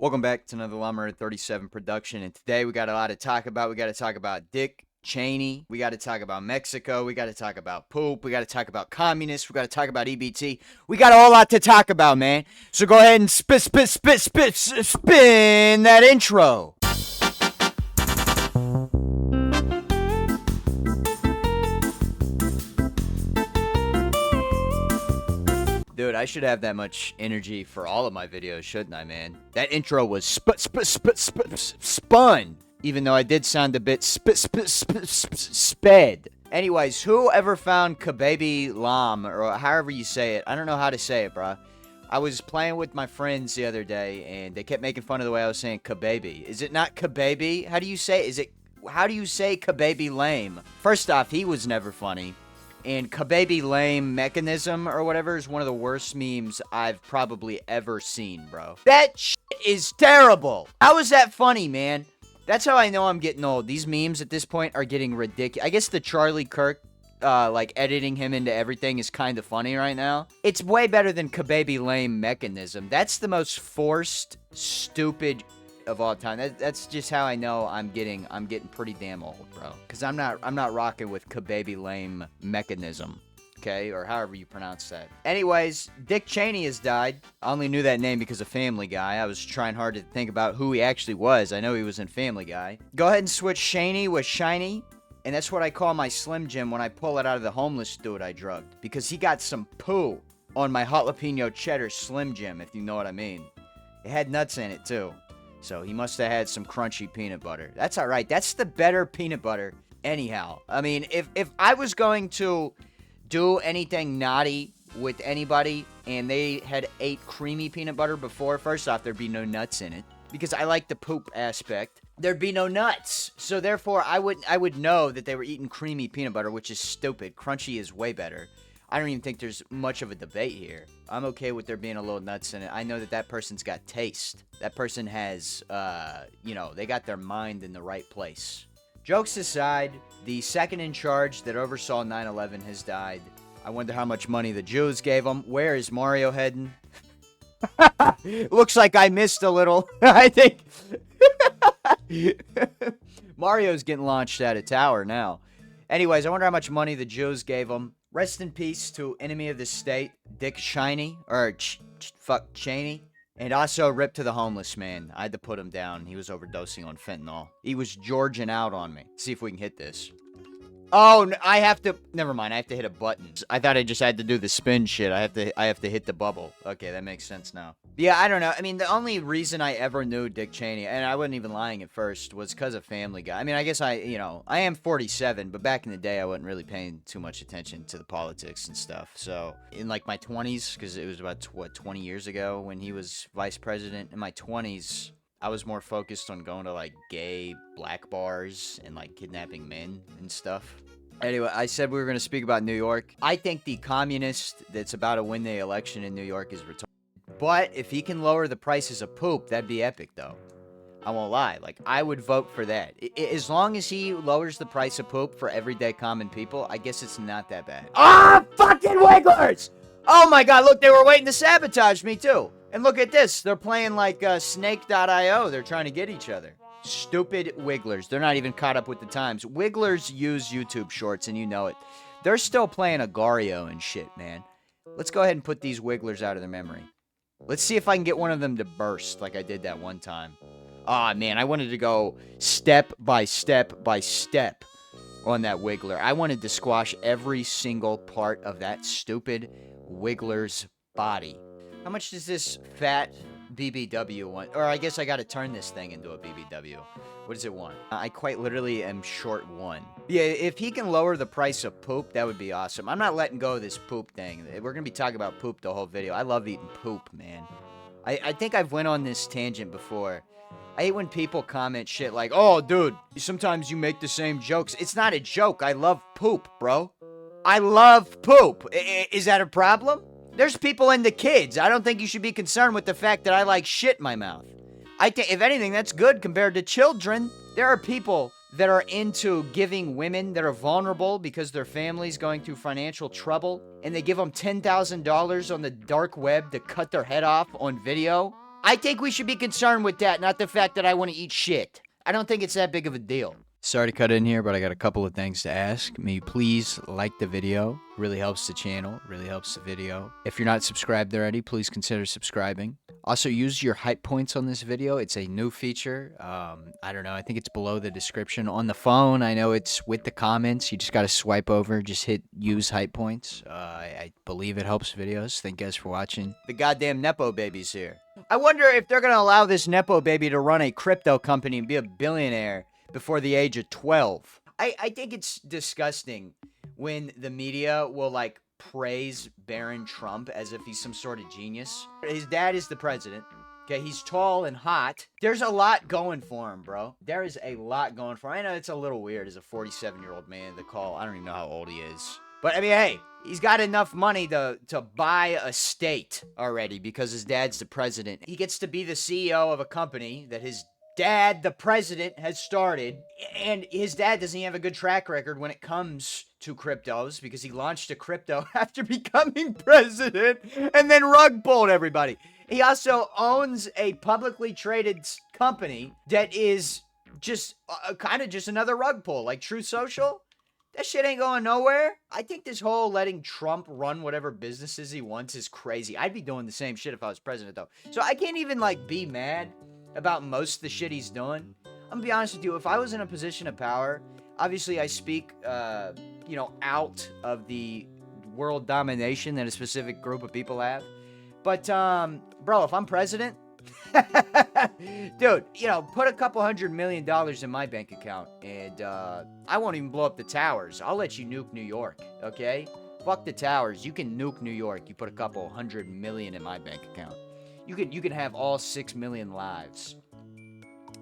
Welcome back to another Llama 37 production, and today we got a lot to talk about. We got to talk about Dick Cheney. We got to talk about Mexico. We got to talk about poop. We got to talk about communists. We got to talk about EBT. We got a whole lot to talk about, man. So go ahead and spin that intro. Dude, I should have that much energy for all of my videos, shouldn't I, man? That intro was spun, even though I did sound a bit sped. Anyways, who ever found Kababy Lam, or however you say it? I don't know how to say it, bro. I was playing with my friends the other day, and they kept making fun of the way I was saying Kababy. Is it not Kababy? How do you say it? How do you say Kababy Lame? First off, he was never funny. And Kababy Lame Mechanism or whatever is one of the worst memes I've probably ever seen, bro. That shit is terrible. How is that funny, man? That's how I know I'm getting old. These memes at this point are getting ridiculous. I guess the Charlie Kirk, like, editing him into everything is kind of funny right now. It's way better than Kababy Lame Mechanism. That's the most forced, stupid of all time. That's just how I know I'm getting pretty damn old, bro. Cause I'm not rocking with Kababy Lame Mechanism, okay, or however you pronounce that. Anyways, Dick Cheney has died. I only knew that name because of Family Guy. I was trying hard to think about who he actually was. I know he was in Family Guy. Go ahead and switch Shaney with Shiny. And that's what I call my Slim Jim when I pull it out of the homeless dude I drugged. Because he got some poo on my jalapeno cheddar Slim Jim, if you know what I mean. It had nuts in it too. So he must have had some crunchy peanut butter. That's all right. That's the better peanut butter anyhow. I mean, if I was going to do anything naughty with anybody and they had ate creamy peanut butter before, first off, there'd be no nuts in it. Because I like the poop aspect. There'd be no nuts. So therefore, I would know that they were eating creamy peanut butter, which is stupid. Crunchy is way better. I don't even think there's much of a debate here. I'm okay with there being a little nuts in it. I know that person's got taste. That person has, they got their mind in the right place. Jokes aside, the second in charge that oversaw 9/11 has died. I wonder how much money the Jews gave him. Where is Mario heading? Looks like I missed a little. I think Mario's getting launched at a tower now. Anyways, I wonder how much money the Jews gave him. Rest in peace to enemy of the state, Dick Cheney, or Cheney. And also rip to the homeless man. I had to put him down. He was overdosing on fentanyl. He was Georging out on me. See if we can hit this. Oh, I have to... Never mind, I have to hit a button. I thought I just had to do the spin shit. I have to hit the bubble. Okay, that makes sense now. Yeah, I don't know. I mean, the only reason I ever knew Dick Cheney, and I wasn't even lying at first, was because of Family Guy. I mean, I guess I am 47, but back in the day, I wasn't really paying too much attention to the politics and stuff. So, in, like, my 20s, because it was about, 20 years ago when he was vice president, in my 20s... I was more focused on going to, like, gay black bars and, like, kidnapping men and stuff. Anyway, I said we were going to speak about New York. I think the communist that's about to win the election in New York is retarded. But if he can lower the prices of poop, that'd be epic, though. I won't lie. Like, I would vote for that. As long as he lowers the price of poop for everyday common people, I guess it's not that bad. Ah, fucking wigglers! Oh my god, look, they were waiting to sabotage me, too. And look at this. They're playing like Snake.io. They're trying to get each other. Stupid wigglers. They're not even caught up with the times. Wigglers use YouTube shorts, and you know it. They're still playing Agario and shit, man. Let's go ahead and put these wigglers out of their memory. Let's see if I can get one of them to burst like I did that one time. Ah, man, I wanted to go step by step by step on that wiggler. I wanted to squash every single part of that stupid wiggler's body. How much does this fat BBW want? Or I guess I gotta turn this thing into a BBW. What does it want? I quite literally am short one. Yeah, if he can lower the price of poop, that would be awesome. I'm not letting go of this poop thing. We're gonna be talking about poop the whole video. I love eating poop, man. I think I've went on this tangent before. I hate when people comment shit like, oh, dude, sometimes you make the same jokes. It's not a joke. I love poop, bro. I love poop. Is that a problem? There's people into kids. I don't think you should be concerned with the fact that I like shit in my mouth. I think, if anything, that's good compared to children. There are people that are into giving women that are vulnerable because their family's going through financial trouble, and they give them $10,000 on the dark web to cut their head off on video. I think we should be concerned with that, not the fact that I want to eat shit. I don't think it's that big of a deal. Sorry to cut in here, but I got a couple of things to ask. May you please like the video. Really helps the channel. Really helps the video. If you're not subscribed already, please consider subscribing. Also, use your hype points on this video. It's a new feature. I don't know. I think it's below the description. On the phone, I know it's with the comments. You just got to swipe over. Just hit use hype points. I believe it helps videos. Thank you guys for watching. The goddamn Nepo baby's here. I wonder if they're going to allow this Nepo baby to run a crypto company and be a billionaire before the age of 12. I think it's disgusting when the media will, like, praise Barron Trump as if he's some sort of genius. His dad is the president. Okay, he's tall and hot. There's a lot going for him, bro. There is a lot going for him. I know it's a little weird as a 47-year-old man to call. I don't even know how old he is. But, I mean, hey, he's got enough money to buy a state already because his dad's the president. He gets to be the CEO of a company that his dad, the president, has started, and his dad doesn't have a good track record when it comes to cryptos because he launched a crypto after becoming president and then rug pulled everybody. He also owns a publicly traded company that is just kind of just another rug pull, like Truth Social. That shit ain't going nowhere. I think this whole letting Trump run whatever businesses he wants is crazy. I'd be doing the same shit if I was president, though. So I can't even, like, be mad about most of the shit he's doing. I'm gonna be honest with you. If I was in a position of power, obviously I speak, you know, out of the world domination that a specific group of people have. But, bro, if I'm president, dude, you know, put a couple $100 million in my bank account, and I won't even blow up the towers. I'll let you nuke New York, okay? Fuck the towers. You can nuke New York. You put a couple $100 million in my bank account. You can have all 6 million lives,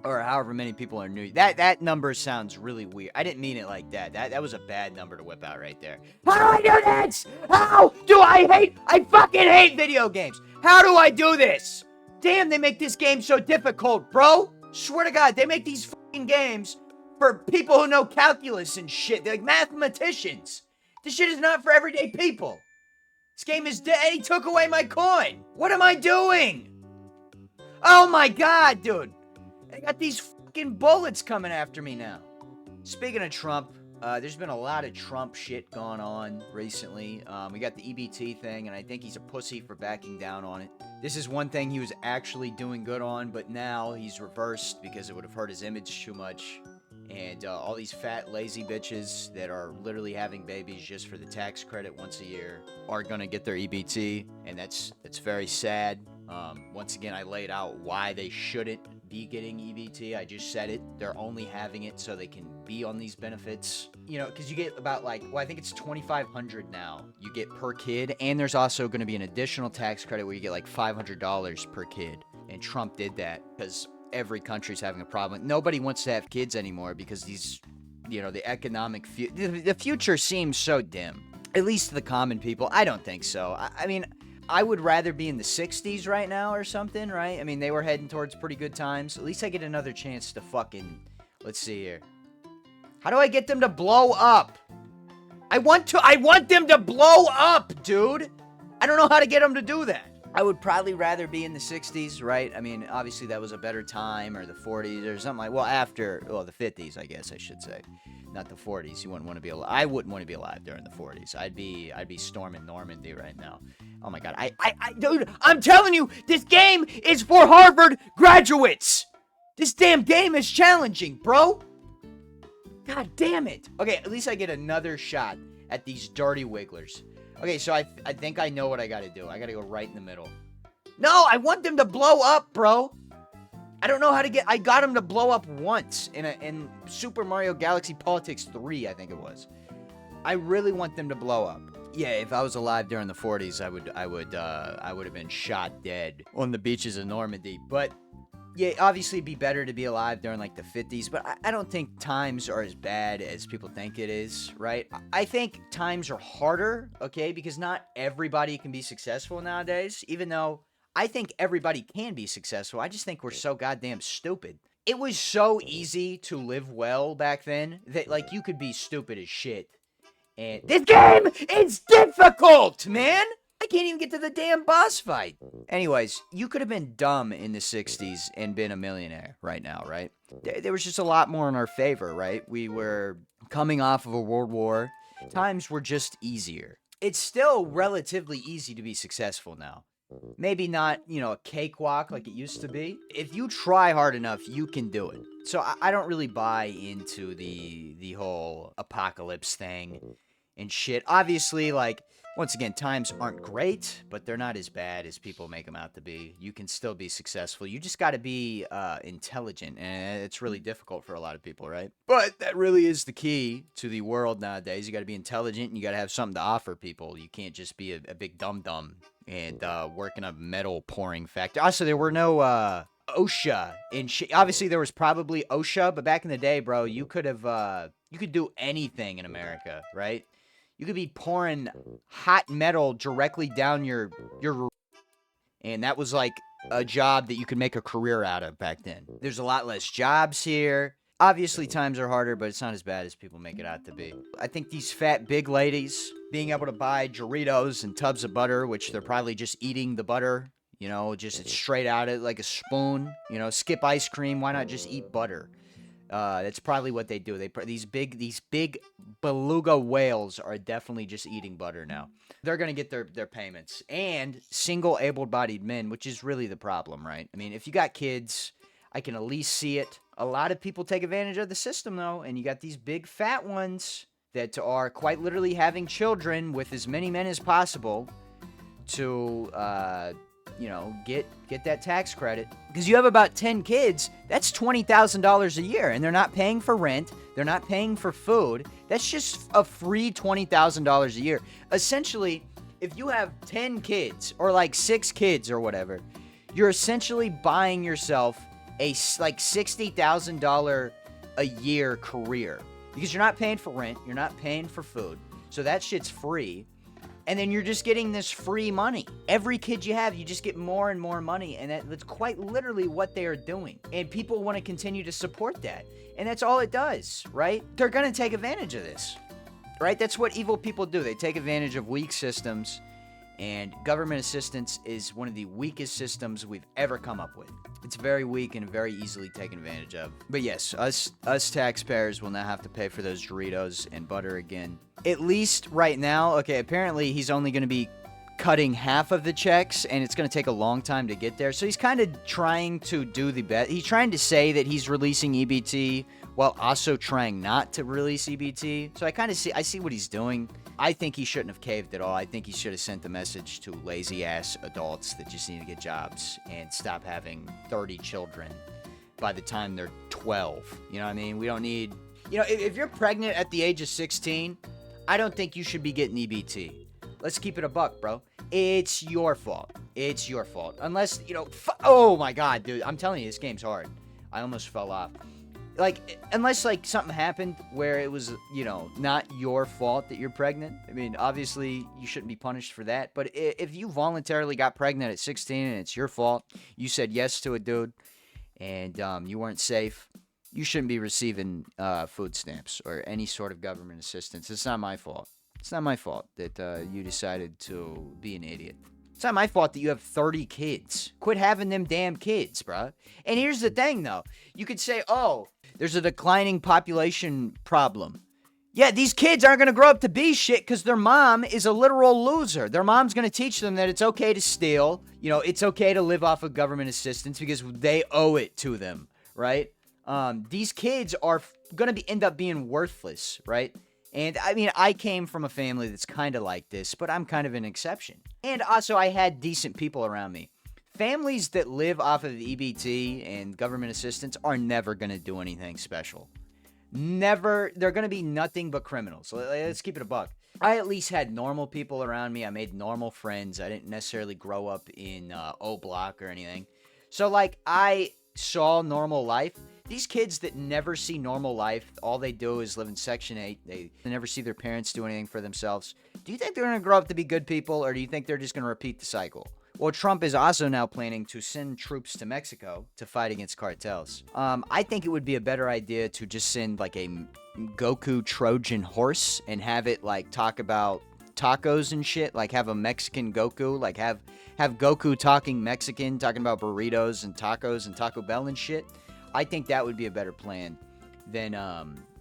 or however many people are new. That number sounds really weird. I didn't mean it like that. That was a bad number to whip out right there. How do I do this? How do I fucking hate video games. How do I do this? Damn, they make this game so difficult, bro. Swear to God, they make these fucking games for people who know calculus and shit. They're like mathematicians. This shit is not for everyday people. This game is dead. He took away my coin. What am I doing? Oh my God, dude. I got these fucking bullets coming after me now. Speaking of Trump, there's been a lot of Trump shit going on recently. We got the EBT thing, and I think he's a pussy for backing down on it. This is one thing he was actually doing good on, but now he's reversed because it would have hurt his image too much. And all these fat, lazy bitches that are literally having babies just for the tax credit once a year are going to get their EBT, and that's very sad. Once again, I laid out why they shouldn't be getting EBT. I just said it. They're only having it so they can be on these benefits. You know, because you get about like, well, I think it's $2,500 now you get per kid, and there's also going to be an additional tax credit where you get like $500 per kid. And Trump did that because every country's having a problem. Nobody wants to have kids anymore because these, you know, the economic the future seems so dim. At least to the common people. I don't think so. I mean, I would rather be in the 60s right now or something, right? I mean, they were heading towards pretty good times. At least I get another chance to fucking... Let's see here. How do I get them to blow up? I want them to blow up, dude! I don't know how to get them to do that. I would probably rather be in the 60s, right? I mean, obviously that was a better time, or the 40s, or something like... Well, the 50s, I guess I should say. Not the 40s. You wouldn't want to be alive. I wouldn't want to be alive during the 40s. I'd be storming Normandy right now. Oh my God. Dude, I'm telling you, this game is for Harvard graduates. This damn game is challenging, bro. God damn it. Okay, at least I get another shot at these dirty wigglers. Okay, so I think I know what I gotta do. I gotta go right in the middle. No, I want them to blow up, bro. I don't know how to get... I got him to blow up once in Super Mario Galaxy Politics 3, I think it was. I really want them to blow up. Yeah, if I was alive during the 40s, I would have been shot dead on the beaches of Normandy. But yeah, obviously it'd be better to be alive during like the 50s, but I don't think times are as bad as people think it is, right? I think times are harder, okay, because not everybody can be successful nowadays, even though I think everybody can be successful. I just think we're so goddamn stupid. It was so easy to live well back then that, like, you could be stupid as shit. And this game is difficult, man! I can't even get to the damn boss fight. Anyways, you could have been dumb in the 60s and been a millionaire right now, right? There was just a lot more in our favor, right? We were coming off of a world war. Times were just easier. It's still relatively easy to be successful now. Maybe not, a cakewalk like it used to be. If you try hard enough, you can do it. So I don't really buy into the whole apocalypse thing and shit. Obviously, like, once again, times aren't great, but they're not as bad as people make them out to be. You can still be successful. You just got to be intelligent, and it's really difficult for a lot of people, right? But that really is the key to the world nowadays. You got to be intelligent, and you got to have something to offer people. You can't just be a big dum-dum and work in a metal pouring factory. Also, there were no OSHA and shit. Obviously, there was probably OSHA, but back in the day, bro, you could do anything in America, right? You could be pouring hot metal directly down your and that was like a job that you could make a career out of back then. There's a lot less jobs here. Obviously, times are harder, but it's not as bad as people make it out to be. I think these fat big ladies being able to buy Doritos and tubs of butter, which they're probably just eating the butter, just it's straight out of like a spoon. Skip ice cream. Why not just eat butter? That's probably what they do. These big beluga whales are definitely just eating butter now. They're gonna get their payments. And single able-bodied men, which is really the problem, right? I mean, if you got kids, I can at least see it. A lot of people take advantage of the system, though, and you got these big fat ones that are quite literally having children with as many men as possible to get that tax credit. Because you have about 10 kids, that's $20,000 a year, and they're not paying for rent, they're not paying for food. That's just a free $20,000 a year. Essentially, if you have 10 kids, or like 6 kids or whatever, you're essentially buying yourself a like $60,000 a year career. Because you're not paying for rent, you're not paying for food, so that shit's free. And then you're just getting this free money. Every kid you have, you just get more and more money. And that's quite literally what they are doing. And people want to continue to support that. And that's all it does, right? They're going to take advantage of this, right? That's what evil people do. They take advantage of weak systems. And government assistance is one of the weakest systems we've ever come up with. It's very weak and very easily taken advantage of. But yes, us taxpayers will now have to pay for those Doritos and butter again. At least right now, okay, apparently he's only going to be cutting half of the checks, and it's going to take a long time to get there. So he's kind of trying to do the best. He's trying to say that he's releasing EBT while also trying not to release EBT. So I see what he's doing. I think he shouldn't have caved at all. I think he should have sent the message to lazy-ass adults that just need to get jobs and stop having 30 children by the time they're 12. You know what I mean? We don't need... if you're pregnant at the age of 16, I don't think you should be getting EBT. Let's keep it a buck, bro. It's your fault. It's your fault. Unless, oh my god, dude. I'm telling you, this game's hard. I almost fell off. Unless, something happened where it was, not your fault that you're pregnant. I mean, obviously, you shouldn't be punished for that. But if you voluntarily got pregnant at 16 and it's your fault, you said yes to a dude, and you weren't safe, you shouldn't be receiving food stamps or any sort of government assistance. It's not my fault. It's not my fault that you decided to be an idiot. It's not my fault that you have 30 kids. Quit having them damn kids, bruh. And here's the thing, though. You could say, oh, there's a declining population problem. Yeah, these kids aren't going to grow up to be shit because their mom is a literal loser. Their mom's going to teach them that it's okay to steal. It's okay to live off of government assistance because they owe it to them, right? These kids are going to end up being worthless, right? And, I mean, I came from a family that's kind of like this, but I'm kind of an exception. And also, I had decent people around me. Families that live off of EBT and government assistance are never going to do anything special. Never. They're going to be nothing but criminals. Let's keep it a buck. I at least had normal people around me. I made normal friends. I didn't necessarily grow up in O Block or anything. So, I saw normal life. These kids that never see normal life, all they do is live in Section 8. They never see their parents do anything for themselves. Do you think they're going to grow up to be good people, or do you think they're just going to repeat the cycle? Well, Trump is also now planning to send troops to Mexico to fight against cartels. I think it would be a better idea to just send, a Goku Trojan horse and have it, talk about tacos and shit, like have a Mexican Goku, like have Goku talking Mexican, talking about burritos and tacos and Taco Bell and shit. I think that would be a better plan than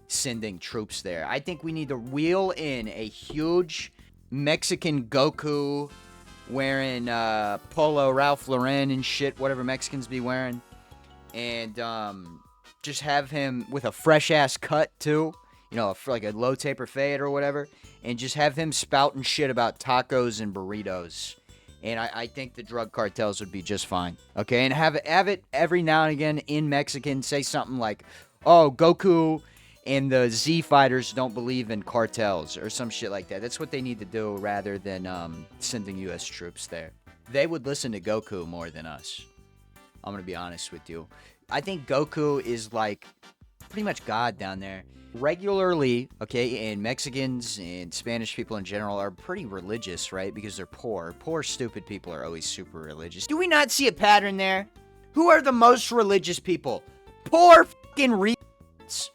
sending troops there. I think we need to wheel in a huge Mexican Goku wearing polo Ralph Lauren and shit, whatever Mexicans be wearing, and just have him with a fresh ass cut too, you know, like a low taper fade or whatever, and just have him spouting shit about tacos and burritos. And I think the drug cartels would be just fine. Okay, and have it every now and again in Mexican, say something like, oh, Goku and the Z fighters don't believe in cartels or some shit like that. That's what they need to do rather than sending U.S. troops there. They would listen to Goku more than us. I'm going to be honest with you. I think Goku is like pretty much God down there. Regularly, okay, and Mexicans and Spanish people in general are pretty religious, right? Because they're poor. Poor, stupid people are always super religious. Do we not see a pattern there? Who are the most religious people? Poor fucking retards.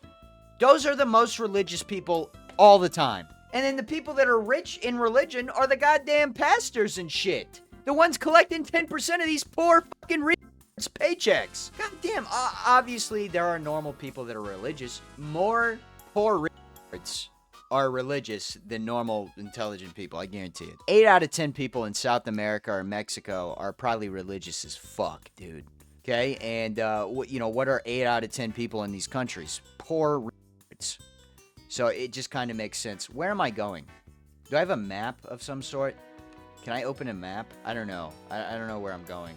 Those are the most religious people all the time. And then the people that are rich in religion are the goddamn pastors and shit. The ones collecting 10% of these poor fucking retards paychecks. God damn. Obviously, there are normal people that are religious. More poor retards are religious than normal intelligent people. I guarantee it. 8 out of 10 people in South America or Mexico are probably religious as fuck, dude. Okay? And, what are 8 out of 10 people in these countries? Poor retards. So it just kind of makes sense. Where am I going? Do I have a map of some sort? Can I open a map? I don't know. I don't know where I'm going.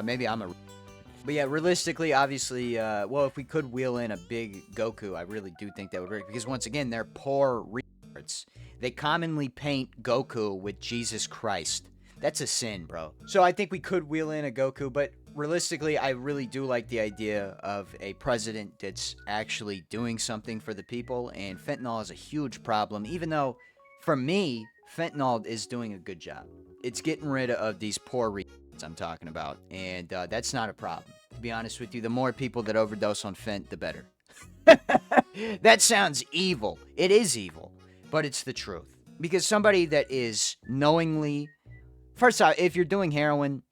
Maybe I'm a... But yeah, realistically, obviously, if we could wheel in a big Goku, I really do think that would work. Because once again, they're poor retards. They commonly paint Goku with Jesus Christ. That's a sin, bro. So I think we could wheel in a Goku, but realistically, I really do like the idea of a president that's actually doing something for the people. And fentanyl is a huge problem, even though, for me, fentanyl is doing a good job. It's getting rid of these poor retards I'm talking about, and that's not a problem. To be honest with you, the more people that overdose on fent, the better. That sounds evil. It is evil, but it's the truth. Because somebody that is knowingly... First off, if you're doing heroin,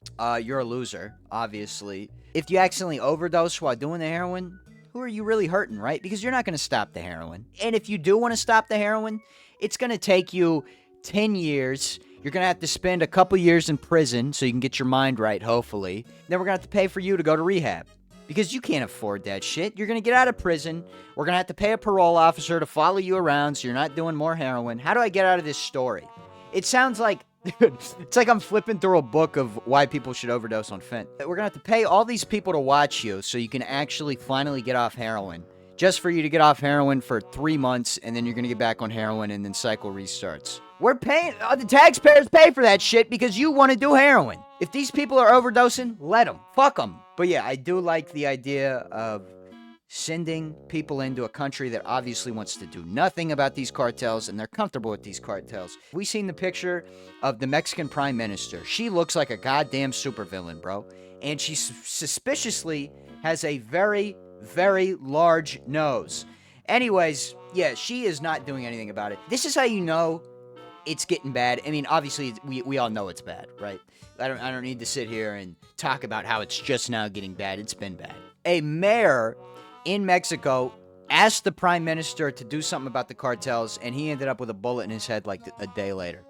you're a loser, obviously. If you accidentally overdose while doing the heroin, who are you really hurting, right? Because you're not going to stop the heroin. And if you do want to stop the heroin, it's going to take you 10 years... You're going to have to spend a couple years in prison so you can get your mind right, hopefully. Then we're going to have to pay for you to go to rehab. Because you can't afford that shit. You're going to get out of prison. We're going to have to pay a parole officer to follow you around so you're not doing more heroin. How do I get out of this story? It sounds like... it's like I'm flipping through a book of why people should overdose on fent. We're going to have to pay all these people to watch you so you can actually finally get off heroin. Just for you to get off heroin for 3 months, and then you're going to get back on heroin, and then cycle restarts. We're paying, the taxpayers pay for that shit because you want to do heroin. If these people are overdosing, let them. Fuck them. But yeah, I do like the idea of sending people into a country that obviously wants to do nothing about these cartels, and they're comfortable with these cartels. We seen the picture of the Mexican Prime Minister. She looks like a goddamn supervillain, bro. And she suspiciously has a very large nose. Anyways, yeah, she is not doing anything about it. This is how you know it's getting bad. I mean, obviously, we all know it's bad, right? I don't need to sit here and talk about how it's just now getting bad. It's been bad. A mayor in Mexico asked the prime minister to do something about the cartels, and he ended up with a bullet in his head like a day later.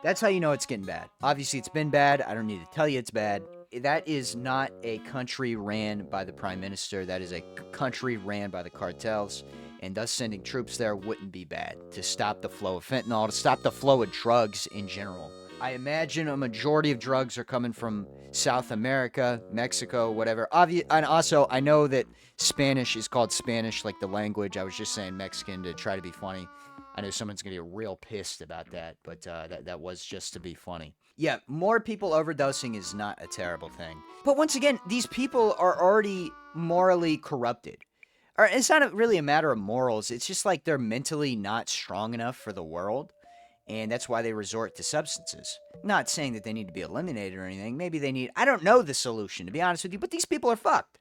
That's how you know it's getting bad. Obviously, it's been bad. I don't need to tell you it's bad. That is not a country ran by the prime minister. That is a country ran by the cartels. And thus sending troops there wouldn't be bad to stop the flow of fentanyl, to stop the flow of drugs in general. I imagine a majority of drugs are coming from South America, Mexico, whatever. And also, I know that Spanish is called Spanish, like the language. I was just saying Mexican to try to be funny. I know someone's going to get real pissed about that, but that was just to be funny. Yeah, more people overdosing is not a terrible thing. But once again, these people are already morally corrupted. Or it's not really a matter of morals. It's just like they're mentally not strong enough for the world. And that's why they resort to substances. Not saying that they need to be eliminated or anything. Maybe they need... I don't know the solution, to be honest with you. But these people are fucked.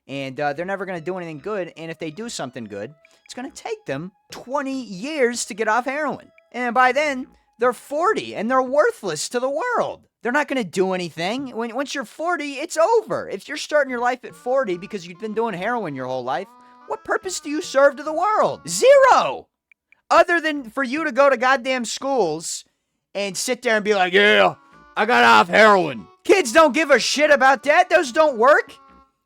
And they're never going to do anything good. And if they do something good, it's going to take them 20 years to get off heroin. And by then, They're 40 and they're worthless to the world. They're not going to do anything. Once you're 40, it's over. If you're starting your life at 40 because you've been doing heroin your whole life, what purpose do you serve to the world? Zero! Other than for you to go to goddamn schools and sit there and be like, yeah, I got off heroin. Kids don't give a shit about that. Those don't work.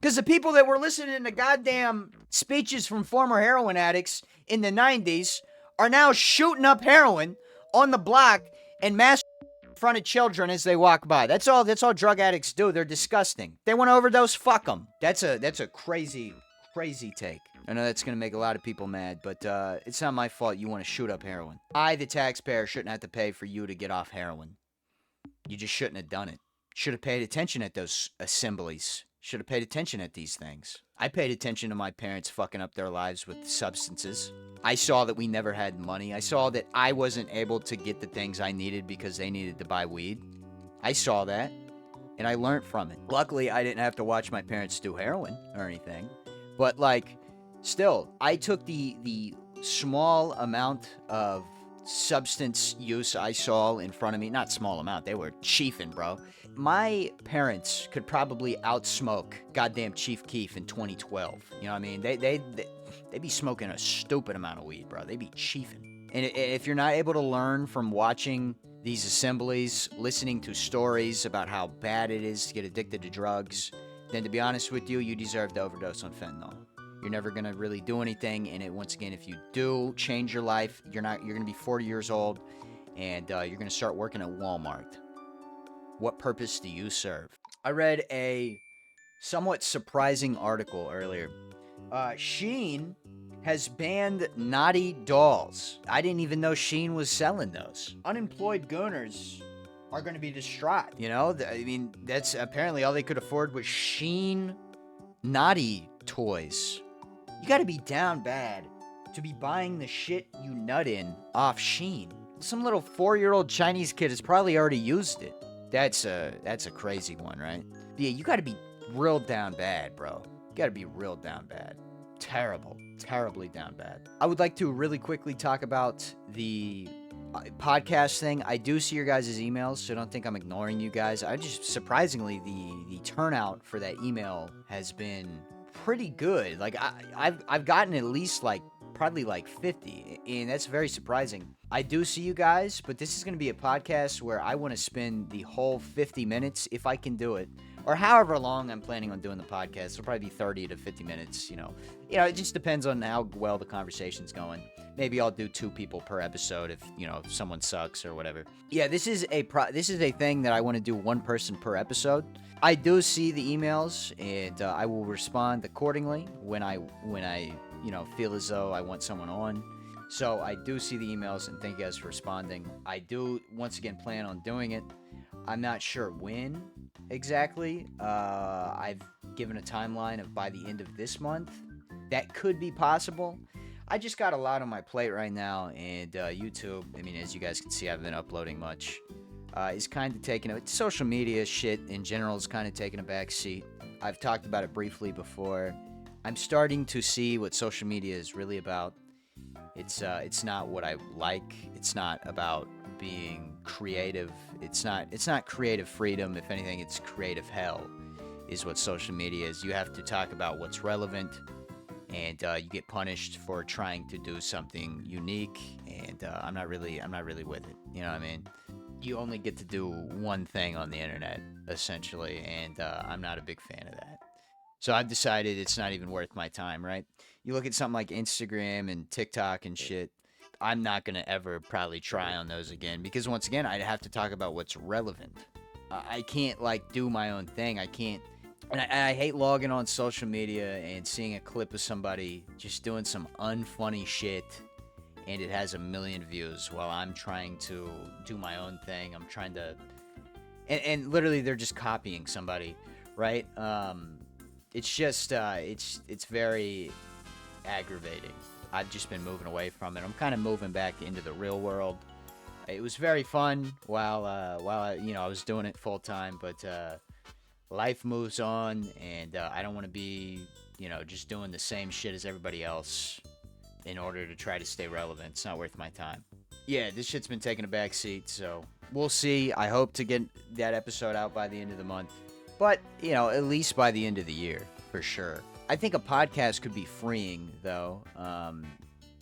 Because the people that were listening to goddamn speeches from former heroin addicts in the 90s are now shooting up heroin on the block and mass in front of children as they walk by. That's all drug addicts do. They're disgusting. They want to overdose, fuck them. That's a crazy take. I know that's going to make a lot of people mad, but it's not my fault you want to shoot up heroin. I, the taxpayer, shouldn't have to pay for you to get off heroin. You just shouldn't have done it. Should have paid attention at those assemblies. Should have paid attention at these things. I paid attention to my parents fucking up their lives with substances. I saw that we never had money. I saw that I wasn't able to get the things I needed because they needed to buy weed. I saw that, and I learned from it. Luckily, I didn't have to watch my parents do heroin or anything. But, like, still, I took the small amount of substance use I saw in front of me. Not small amount. They were chiefing, bro. My parents could probably outsmoke goddamn Chief Keef in 2012. You know what I mean? They'd be smoking a stupid amount of weed, bro. They'd be chiefing. And if you're not able to learn from watching these assemblies, listening to stories about how bad it is to get addicted to drugs, then to be honest with you, you deserve to overdose on fentanyl. You're never going to really do anything. And once again, if you do change your life, you're going to be 40 years old and you're going to start working at Walmart. What purpose do you serve? I read a somewhat surprising article earlier. Shein has banned naughty dolls. I didn't even know Shein was selling those. Unemployed gooners are going to be distraught. You know, I mean, that's apparently all they could afford was Shein naughty toys. You got to be down bad to be buying the shit you nut in off Shein. Some little 4-year-old Chinese kid has probably already used it. That's a crazy one, right? Yeah, you gotta be real down bad, bro. You gotta be real down bad. Terribly down bad. I would like to really quickly talk about the podcast thing. I do see your guys' emails, so don't think I'm ignoring you guys. I just, surprisingly, the turnout for that email has been pretty good. Like, I've gotten at least, like, probably like 50, and that's very surprising. I do see you guys, but this is going to be a podcast where I want to spend the whole 50 minutes, if I can do it, or however long I'm planning on doing the podcast. It'll probably be 30 to 50 minutes, you know, it just depends on how well the conversation's going. Maybe I'll do 2 people per episode if someone sucks or whatever. Yeah, this is a thing that I want to do 1 person per episode. I do see the emails, and I will respond accordingly when I feel as though I want someone on. So I do see the emails, and thank you guys for responding. I do, once again, plan on doing it. I'm not sure when exactly. I've given a timeline of by the end of this month. That could be possible. I just got a lot on my plate right now, and YouTube, I mean, as you guys can see, I haven't been uploading much. Is kind of taking a... Social media shit in general is kind of taking a back seat. I've talked about it briefly before. I'm starting to see what social media is really about. It's not what I like. It's not about being creative. It's not creative freedom. If anything, it's creative hell is what social media is. You have to talk about what's relevant, and you get punished for trying to do something unique, and I'm not really with it. You know what I mean? You only get to do one thing on the internet, essentially, and I'm not a big fan of that. So I've decided it's not even worth my time, right? You look at something like Instagram and TikTok and shit, I'm not going to ever probably try on those again, because once again, I'd have to talk about what's relevant. I can't, like, do my own thing. I can't. And I hate logging on social media and seeing a clip of somebody just doing some unfunny shit, and it has 1 million views while I'm trying to do my own thing. I'm trying to... And literally, they're just copying somebody, right? It's just, it's very aggravating. I've just been moving away from it. I'm kind of moving back into the real world. It was very fun while I was doing it full time, but life moves on, and I don't want to be, just doing the same shit as everybody else in order to try to stay relevant. It's not worth my time. Yeah, this shit's been taking a back seat, so we'll see. I hope to get that episode out by the end of the month. But, you know, at least by the end of the year, for sure. I think a podcast could be freeing, though,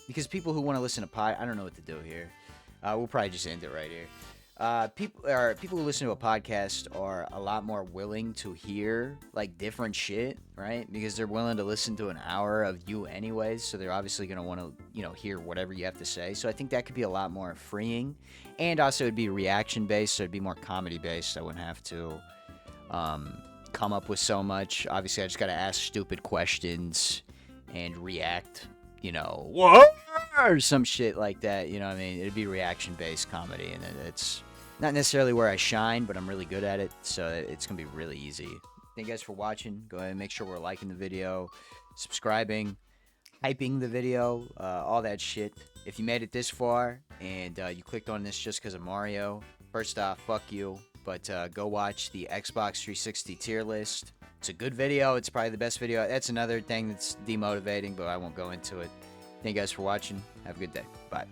because people who want to listen to I don't know what to do here. We'll probably just end it right here. People who listen to a podcast are a lot more willing to hear like different shit, right? Because they're willing to listen to an hour of you anyways, so they're obviously gonna want to, you know, hear whatever you have to say. So I think that could be a lot more freeing, and also it'd be reaction based, so it'd be more comedy based. I wouldn't have to come up with so much. Obviously, I just gotta ask stupid questions and react, you know, what or some shit like that. You know what I mean? It'd be reaction based comedy, and it's not necessarily where I shine, but I'm really good at it, so it's going to be really easy. Thank you guys for watching. Go ahead and make sure we're liking the video, subscribing, hyping the video, all that shit. If you made it this far and you clicked on this just because of Mario, first off, fuck you. But go watch the Xbox 360 tier list. It's a good video. It's probably the best video. That's another thing that's demotivating, but I won't go into it. Thank you guys for watching. Have a good day. Bye.